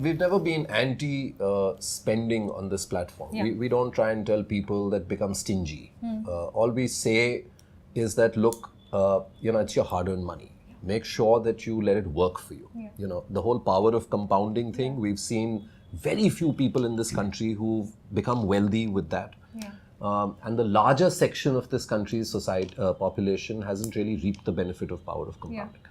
We've never been anti-spending on this platform. Yeah. We don't try and tell people that become stingy. All we say is that, look, it's your hard-earned money. Make sure that you let it work for you. Yeah. The whole power of compounding thing, we've seen very few people in this country who've become wealthy with that. Yeah. And the larger section of this country's population hasn't really reaped the benefit of power of compounding.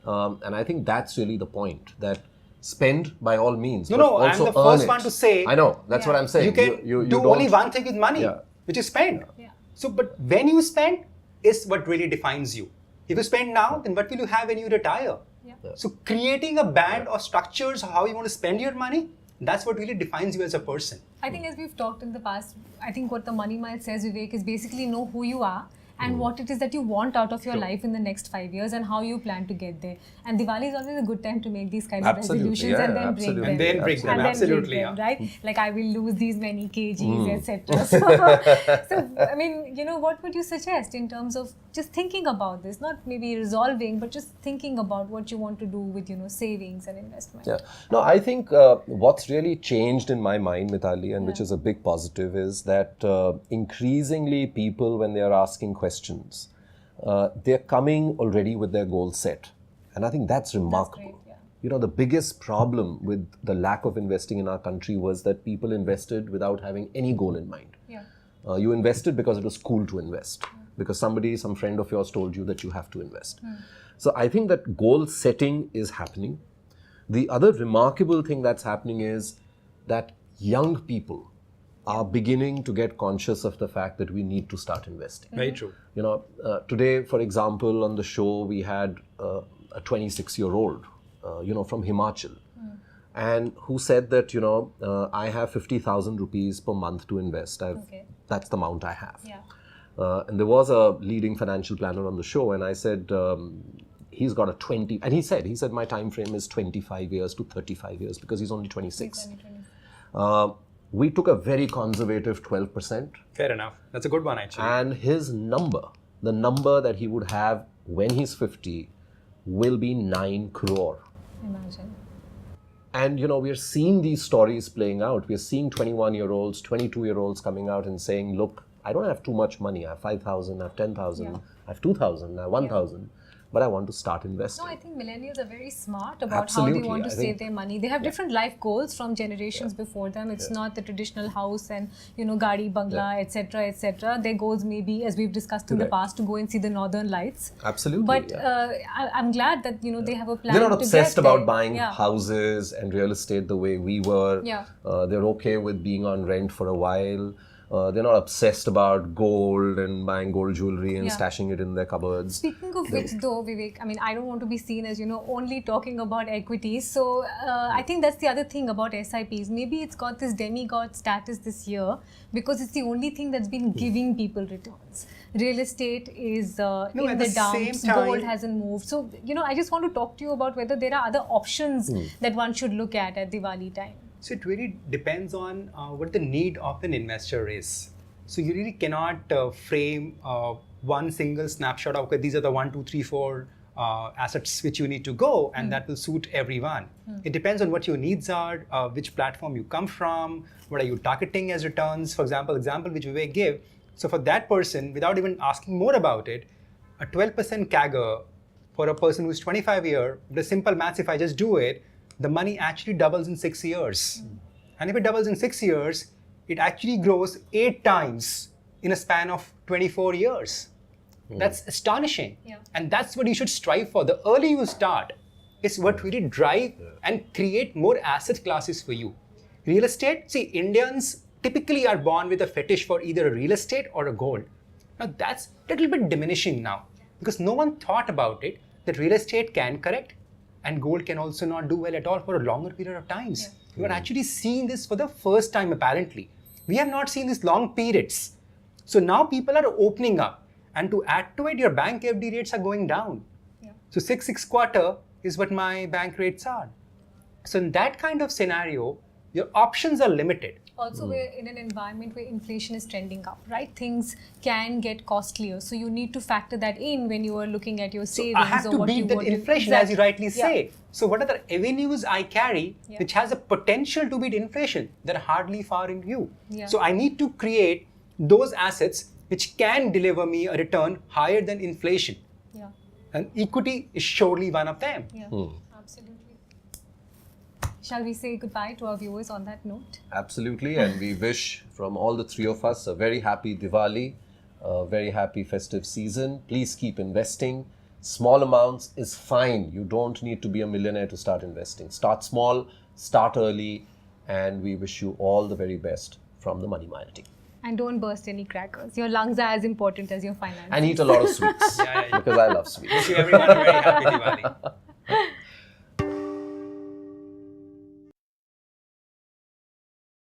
And I think that's really the point, that spend by all means. No, but no, I'm also the first earn one it. to say. I know, that's what I'm saying. You can you do don't, only one thing with money, Yeah. which is spend. Yeah. So, but when you spend is what really defines you. If you spend now, then what will you have when you retire? Yeah. So creating a band or structures how you want to spend your money, that's what really defines you as a person. I think as we've talked in the past, I think what the MoneyMile says, Vivek, is basically know who you are and what it is that you want out of your life in the next 5 years and how you plan to get there. And Diwali is always a good time to make these kind of Absolutely, resolutions yeah, and then break absolutely. them. And then break them, And then absolutely. break them, Yeah. right? Like I will lose these many kgs, etc. So, I mean, what would you suggest in terms of just thinking about this? Not maybe resolving, but just thinking about what you want to do with, savings and investment. Yeah. No, I think what's really changed in my mind, Mitali, and which is a big positive, is that increasingly people, when they are asking questions, they're coming already with their goals set. And I think that's remarkable. That's great, yeah. The biggest problem with the lack of investing in our country was that people invested without having any goal in mind. Yeah. You invested because it was cool to invest, because some friend of yours told you that you have to invest. So I think that goal setting is happening. The other remarkable thing that's happening is that young people are beginning to get conscious of the fact that we need to start investing. Very true. Today, for example, on the show, we had a 26-year-old, from Himachal, and who said that, I have 50,000 rupees per month to invest. That's the amount I have. Yeah. And there was a leading financial planner on the show, and I said, he's got a 20, and he said my time frame is 25 years to 35 years because he's only 26. We took a very conservative 12%. Fair enough. That's a good one, actually. And his number, the number that he would have when he's 50, will be 9 crore. Imagine. And, we're seeing these stories playing out. We're seeing 21-year-olds, 22-year-olds coming out and saying, look, I don't have too much money. I have 5,000, I have 10,000, I have 2,000, I have 1,000. But I want to start investing. No, I think millennials are very smart about Absolutely, how they want to I save think their money. They have different life goals from generations before them. It's not the traditional house and, gadi, bungalow, etc., etc. Their goals may be, as we've discussed in the past, to go and see the northern lights. Absolutely. But I'm glad that, they have a plan. They're not to obsessed get about there. buying houses and real estate the way we were. Yeah. They're okay with being on rent for a while. They're not obsessed about gold and buying gold jewelry and stashing it in their cupboards. Speaking of which, though, Vivek, I don't want to be seen as, only talking about equities. So I think that's the other thing about SIPs. Maybe it's got this demigod status this year because it's the only thing that's been giving people returns. Real estate is in the dumps, gold hasn't moved. So, I just want to talk to you about whether there are other options that one should look at Diwali time. So it really depends on what the need of an investor is. So you really cannot frame one single snapshot of, okay, these are the 1, 2, 3, 4 assets which you need to go, and that will suit everyone. It depends on what your needs are, which platform you come from, what are you targeting as returns. For example which Vivek gave. So for that person, without even asking more about it, a 12% CAGR for a person who's 25 years, the simple maths, if I just do it, the money actually doubles in 6 years. And if it doubles in 6 years, it actually grows 8 times in a span of 24 years. That's astonishing. Yeah. And that's what you should strive for. The early you start is what really drive and create more asset classes for you. Real estate, see, Indians typically are born with a fetish for either a real estate or a gold. Now that's a little bit diminishing now because no one thought about it, that real estate can correct and gold can also not do well at all for a longer period of times. You are actually seeing this for the first time apparently. We have not seen these long periods. So now people are opening up, and to add to it, your bank FD rates are going down. Yeah. So 6.25% is what my bank rates are. So in that kind of scenario, your options are limited. Also, we're in an environment where inflation is trending up, right? Things can get costlier. So you need to factor that in when you are looking at your savings. I have or to what beat you that want inflation, to, as you rightly Yeah. say. So what are the avenues I carry which has a potential to beat inflation that are hardly far in view? Yeah. So I need to create those assets which can deliver me a return higher than inflation. Yeah. And equity is surely one of them. Yeah. Absolutely. Shall we say goodbye to our viewers on that note? Absolutely, and we wish from all the three of us a very happy Diwali, a very happy festive season. Please keep investing. Small amounts is fine. You don't need to be a millionaire to start investing. Start small, start early, and we wish you all the very best from the MoneyMile team. And don't burst any crackers. Your lungs are as important as your finances. And eat a lot of sweets, Yeah. because I love sweets. Wish you everyone a very happy Diwali.